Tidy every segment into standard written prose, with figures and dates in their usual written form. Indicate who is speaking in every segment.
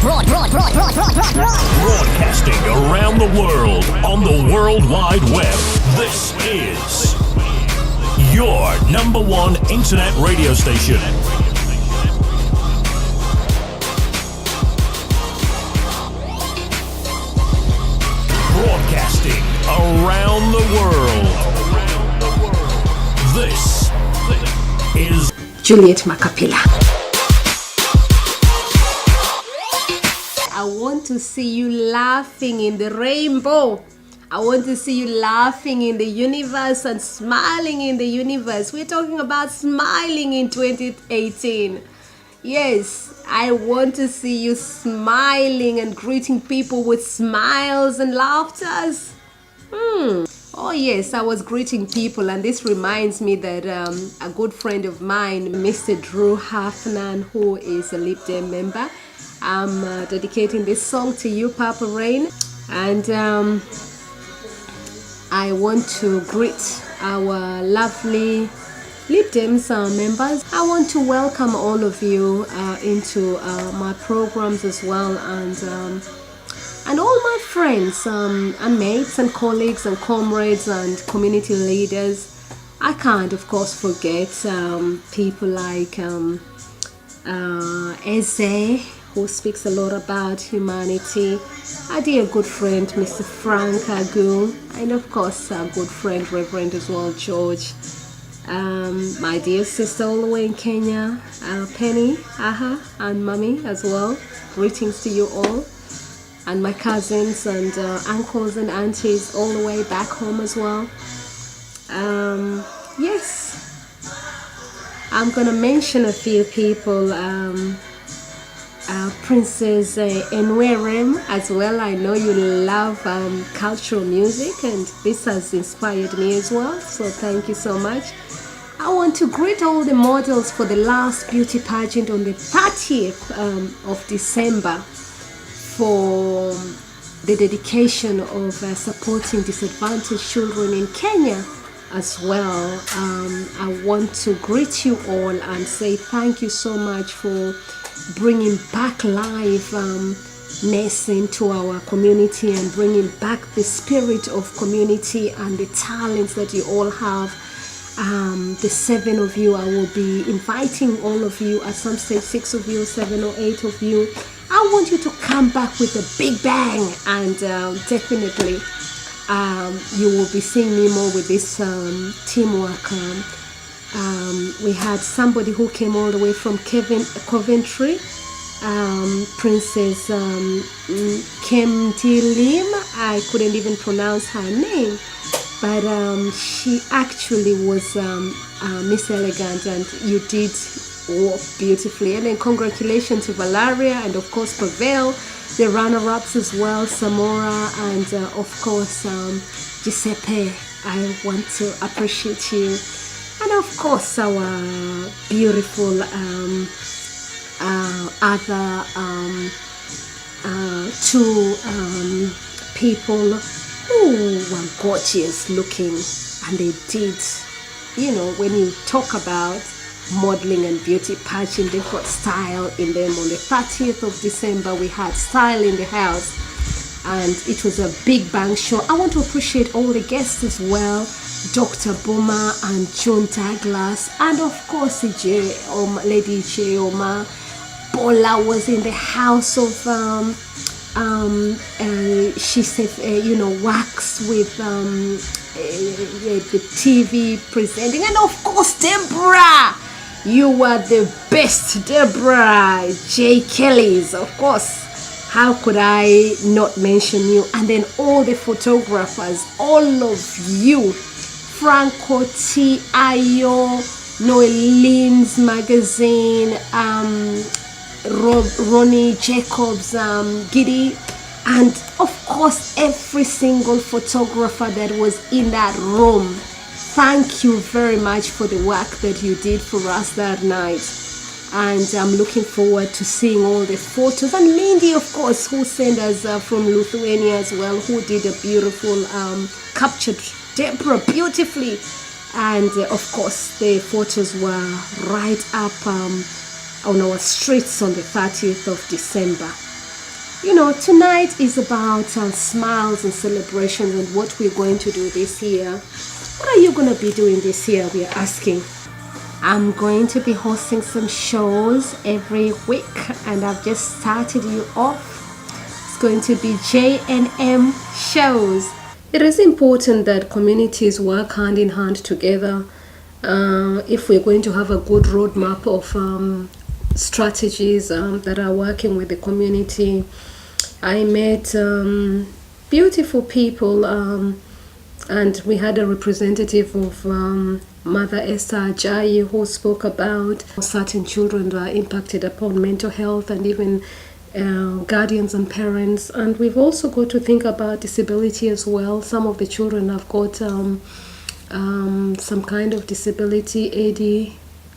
Speaker 1: Broadcasting around the world on the World Wide Web. This is your number one internet radio station. Broadcasting around the world. This is
Speaker 2: Julliet Makhapila. I want to see you laughing in the rainbow. I want to see you laughing in the universe and smiling in the universe. We're talking about smiling in 2018. Yes, I want to see you smiling and greeting people with smiles and laughters. Oh yes, I was greeting people, and this reminds me that a good friend of mine, Mr. Drew Hafnan, who is a Lip Dem member, I'm dedicating this song to you, Papa Rain, and I want to greet our lovely Lip Dems members. I want to welcome all of you into my programs as well, and all my friends and mates and colleagues and comrades and community leaders. I can't, of course, forget people like Eze, who speaks a lot about humanity, our dear good friend Mr. Frank Agu, and of course our good friend Reverend as well, George, my dear sister all the way in Kenya, Penny, and Mummy as well. Greetings to you all, and my cousins and uncles and aunties all the way back home as well. Yes, I'm gonna mention a few people. Princess Julliet as well. I know you love cultural music, and this has inspired me as well, so thank you so much. I want to greet all the models for the last beauty pageant on the 30th of December for the dedication of supporting disadvantaged children in Kenya as well. I want to greet you all and say thank you so much for bringing back liveness into our community and bringing back the spirit of community and the talents that you all have. The 7 of you, I will be inviting all of you at some stage, 6 of you, 7 or 8 of you. I want you to come back with a big bang, and definitely you will be seeing me more with this teamwork. We had somebody who came all the way from Coventry, Princess Kemtilim. I couldn't even pronounce her name, but she actually was Miss Elegant, and you did walk beautifully. And then congratulations to Valeria, and of course Pavel, the runner-ups as well, Samora, and of course Giuseppe. I want to appreciate you. And of course, our beautiful other 2 people who were gorgeous looking, and they did, when you talk about modeling and beauty pageant, they've got style in them. On the 30th of December, we had style in the house, and it was a big bang show. I want to appreciate all the guests as well, Dr. Boma and John Douglas, and of course Lady J. Oma Bola was in the house of she said wax with the TV presenting, and of course Deborah, you were the best, Deborah J. Kellys, of course. How could I not mention you? And then all the photographers, all of you, Franco T. Ayo, Noeline's magazine, Ronnie Jacobs, Giddy, and of course every single photographer that was in that room. Thank you very much for the work that you did for us that night. And I'm looking forward to seeing all the photos. And Lindy, of course, who sent us from Lithuania as well, who did a beautiful captured Deborah beautifully. And of course, the photos were right up on our streets on the 30th of December. Tonight is about smiles and celebrations and what we're going to do this year. What are you going to be doing this year? We are asking. I'm going to be hosting some shows every week, and I've just started you off. It's going to be JNM shows. It is important that communities work hand in hand together if we're going to have a good roadmap of strategies that are working with the community. I met beautiful people, and we had a representative of Mother Esther Ajayi who spoke about certain children that are impacted upon mental health, and even guardians and parents. And we've also got to think about disability as well. Some of the children have got some kind of disability,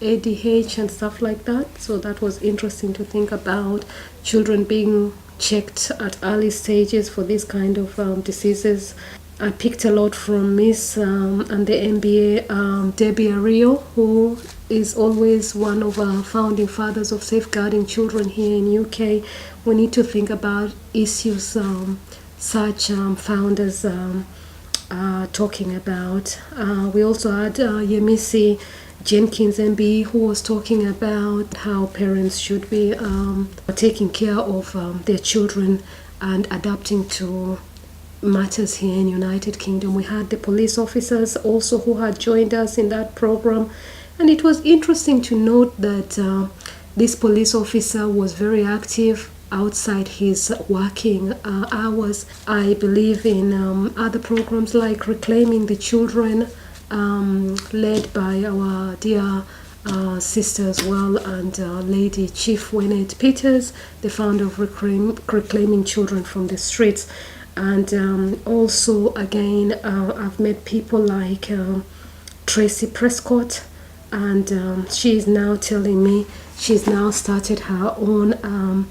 Speaker 2: ADH and stuff like that. So that was interesting to think about children being checked at early stages for these kind of diseases. I picked a lot from Miss and the MBA, Debbie Ario, who is always one of our founding fathers of safeguarding children here in UK. We need to think about issues such founders talking about. We also had Yemisi Jenkins MBE, who was talking about how parents should be taking care of their children and adapting to matters here in United Kingdom. We had the police officers also who had joined us in that program, and it was interesting to note that this police officer was very active outside his working hours. I believe in other programs like Reclaiming the Children, led by our dear sister as well, and Lady Chief Wynette Peters, the founder of Reclaiming Children from the Streets. And also, again, I've met people like Tracy Prescott, and she is now telling me she's now started her own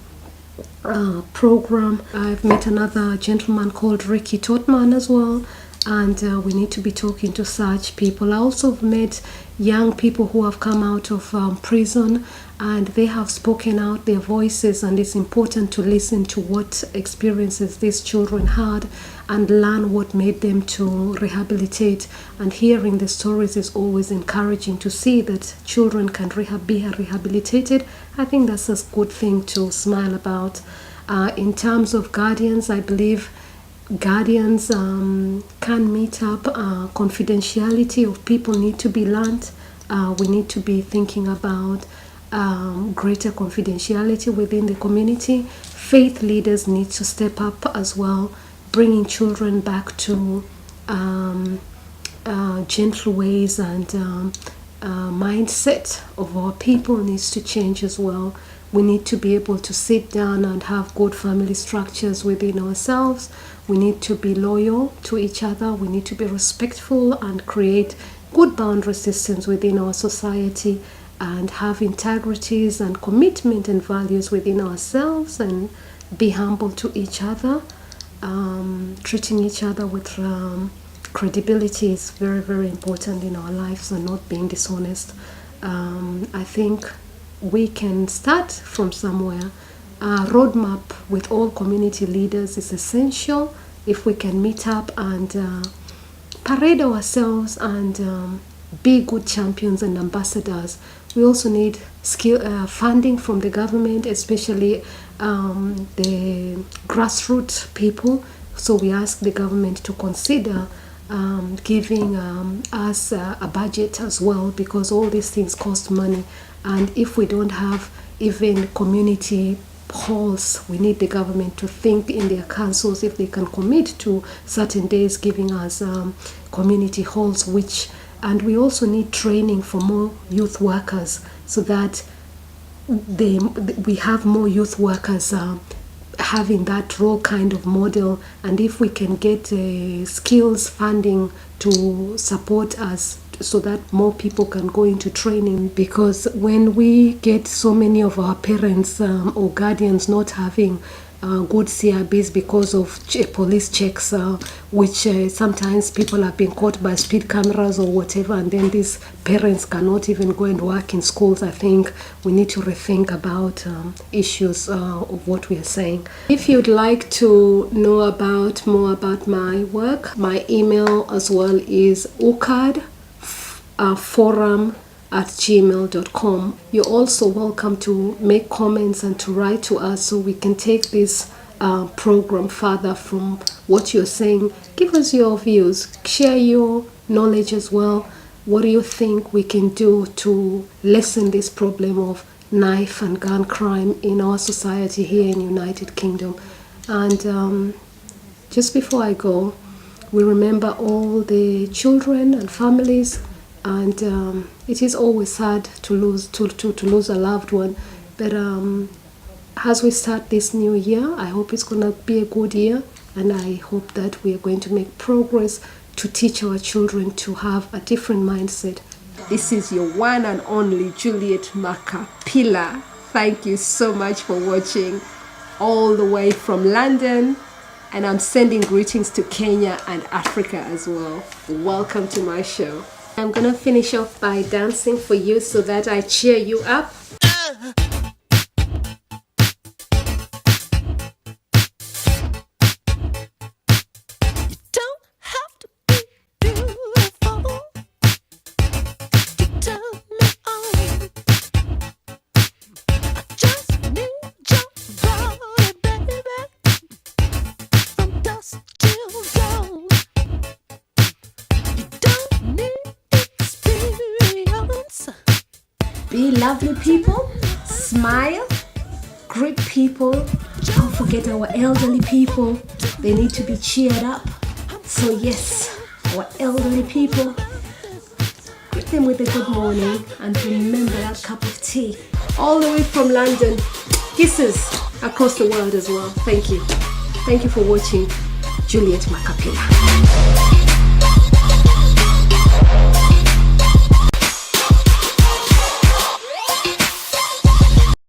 Speaker 2: program. I've met another gentleman called Ricky Totman as well, and we need to be talking to such people. I also met young people who have come out of prison, and they have spoken out their voices, and it's important to listen to what experiences these children had and learn what made them to rehabilitate. And hearing the stories is always encouraging to see that children can be rehabilitated. I think that's a good thing to smile about. In terms of guardians, I believe guardians can meet up. Confidentiality of people need to be learned. We need to be thinking about greater confidentiality within the community. Faith leaders need to step up as well, bringing children back to gentle ways, and mindset of our people needs to change as well. We need to be able to sit down and have good family structures within ourselves. We need to be loyal to each other. We need to be respectful and create good boundary systems within our society, and have integrities and commitment and values within ourselves, and be humble to each other. Treating each other with credibility is very, very important in our lives, and not being dishonest. I think we can start from somewhere. A roadmap with all community leaders is essential if we can meet up and parade ourselves and be good champions and ambassadors. We also need funding from the government, especially the grassroots people. So we ask the government to consider giving us a budget as well, because all these things cost money. And if we don't have even community halls, we need the government to think in their councils if they can commit to certain days giving us community halls, and we also need training for more youth workers, so that we have more youth workers having that role kind of model. And if we can get skills funding to support us, so that more people can go into training, because when we get so many of our parents or guardians not having good CRBs because of police checks, which sometimes people have been caught by speed cameras or whatever, and then these parents cannot even go and work in schools. I think we need to rethink about issues of what we are saying. If you'd like to know more about my work, my email as well is ukadforum@gmail.com. You're also welcome to make comments and to write to us so we can take this program further from what you're saying. Give us your views, share your knowledge as well. What do you think we can do to lessen this problem of knife and gun crime in our society here in United Kingdom? And just before I go, we remember all the children and families, and it is always sad to lose a loved one, but as we start this new year, I hope it's going to be a good year, and I hope that we are going to make progress to teach our children to have a different mindset. This is your one and only Julliet Makhapila. Thank you so much for watching all the way from London, and I'm sending greetings to Kenya and Africa as well. Welcome to my show. I'm gonna finish off by dancing for you so that I cheer you up. Be lovely people, smile, greet people. Don't forget our elderly people. They need to be cheered up. So yes, our elderly people, greet them with a good morning and remember that cup of tea. All the way from London, kisses across the world as well. Thank you. Thank you for watching Julliet Makhapila.